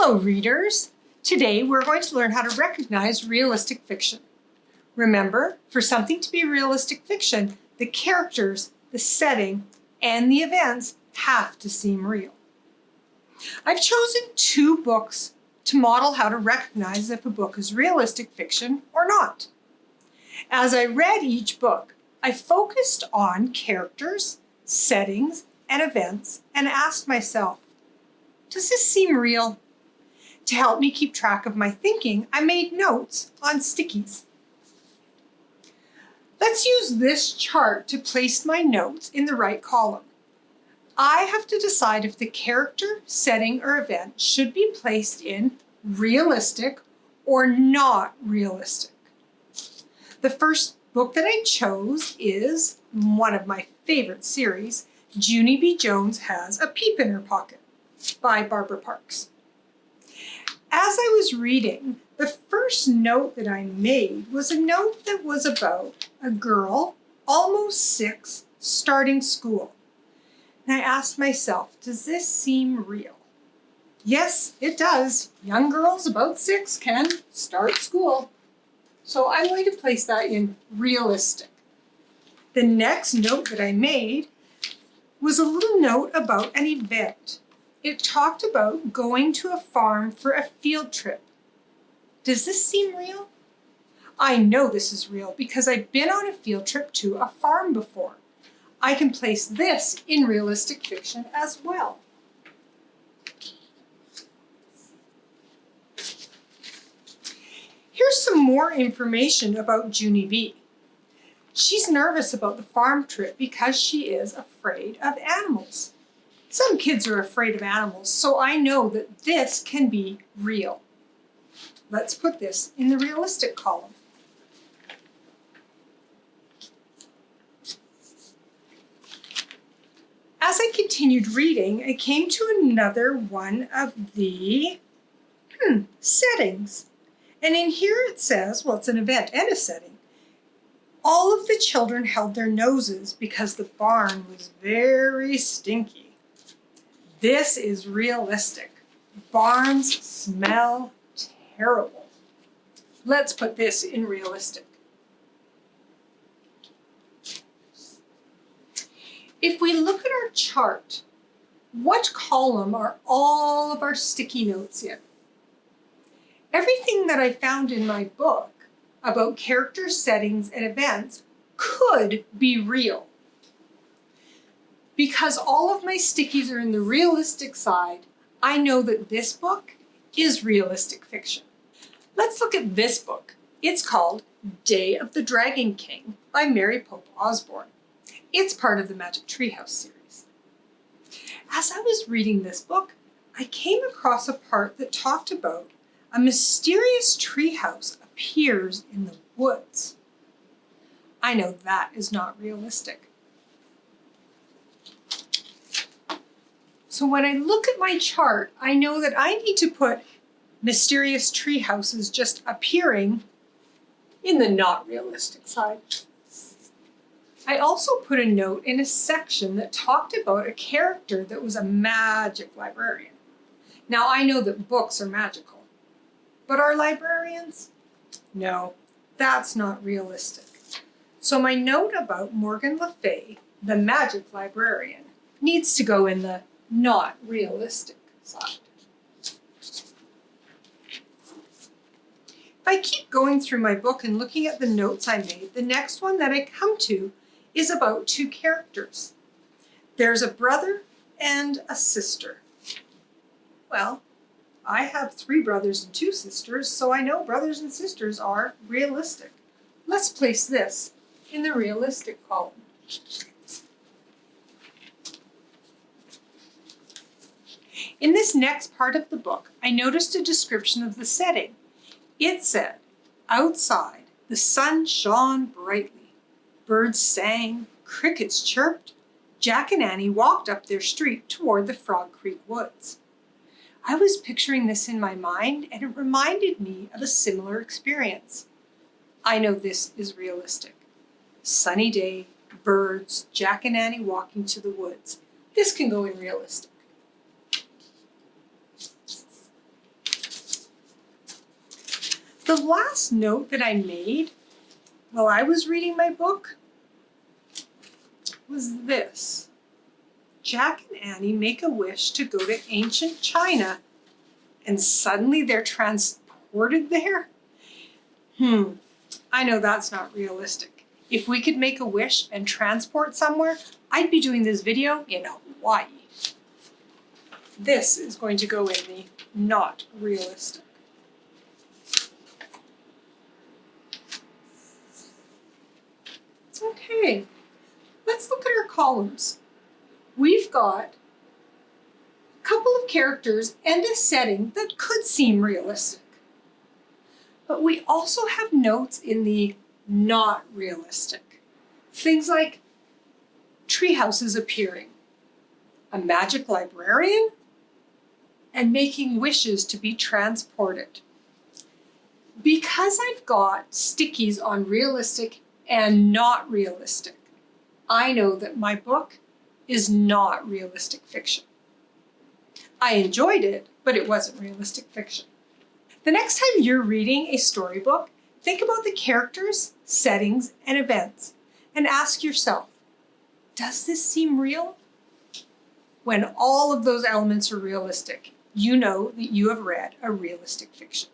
Hello, readers. Today we're going to learn how to recognize realistic fiction. Remember, for something to be realistic fiction, the characters, the setting, and the events have to seem real. I've chosen 2 books to model how to recognize if a book is realistic fiction or not. As I read each book, I focused on characters, settings, and events and asked myself, does this seem real? To help me keep track of my thinking, I made notes on stickies. Let's use this chart to place my notes in the right column. I have to decide if the character, setting, or event should be placed in realistic or not realistic. The first book that I chose is one of my favorite series, Junie B. Jones Has a Peep in Her Pocket by Barbara Parks. As I was reading, the first note that I made was a note that was about a girl, almost 6, starting school. And I asked myself, does this seem real? Yes, it does. Young girls about 6 can start school. So I'm going to place that in realistic. The next note that I made was a little note about an event. It talked about going to a farm for a field trip. Does this seem real? I know this is real because I've been on a field trip to a farm before. I can place this in realistic fiction as well. Here's some more information about Junie B. She's nervous about the farm trip because she is afraid of animals. Some kids are afraid of animals, so I know that this can be real. Let's put this in the realistic column. As I continued reading, I came to another one of the settings. And in here it says, well, it's an event and a setting. All of the children held their noses because the barn was very stinky. This is realistic. Barns smell terrible. Let's put this in realistic. If we look at our chart, what column are all of our sticky notes in? Everything that I found in my book about characters, settings, and events could be real. Because all of my stickies are in the realistic side, I know that this book is realistic fiction. Let's look at this book. It's called Day of the Dragon King by Mary Pope Osborne. It's part of the Magic Treehouse series. As I was reading this book, I came across a part that talked about a mysterious treehouse appears in the woods. I know that is not realistic. So when I look at my chart, I know that I need to put mysterious tree houses just appearing in the not realistic side. I also put a note in a section that talked about a character that was a magic librarian. Now I know that books are magical, but are librarians? No, that's not realistic. So my note about Morgan Le Fay, the magic librarian, needs to go in the not realistic side. If I keep going through my book and looking at the notes I made, the next one that I come to is about 2 characters. There's a brother and a sister. Well, I have 3 brothers and 2 sisters, so I know brothers and sisters are realistic. Let's place this in the realistic column. In this next part of the book, I noticed a description of the setting. It said, outside, the sun shone brightly. Birds sang, crickets chirped. Jack and Annie walked up their street toward the Frog Creek woods. I was picturing this in my mind, and it reminded me of a similar experience. I know this is realistic. Sunny day, birds, Jack and Annie walking to the woods. This can go in realistic. The last note that I made while I was reading my book was this. Jack and Annie make a wish to go to ancient China, and suddenly they're transported there? I know that's not realistic. If we could make a wish and transport somewhere, I'd be doing this video in Hawaii. This is going to go in the not realistic. Okay, let's look at our columns. We've got a couple of characters and a setting that could seem realistic. But we also have notes in the not realistic. Things like tree houses appearing, a magic librarian, and making wishes to be transported. Because I've got stickies on realistic and not realistic, I know that my book is not realistic fiction. I enjoyed it, but it wasn't realistic fiction. The next time you're reading a storybook, think about the characters, settings, and events, and ask yourself, does this seem real? When all of those elements are realistic, you know that you have read a realistic fiction.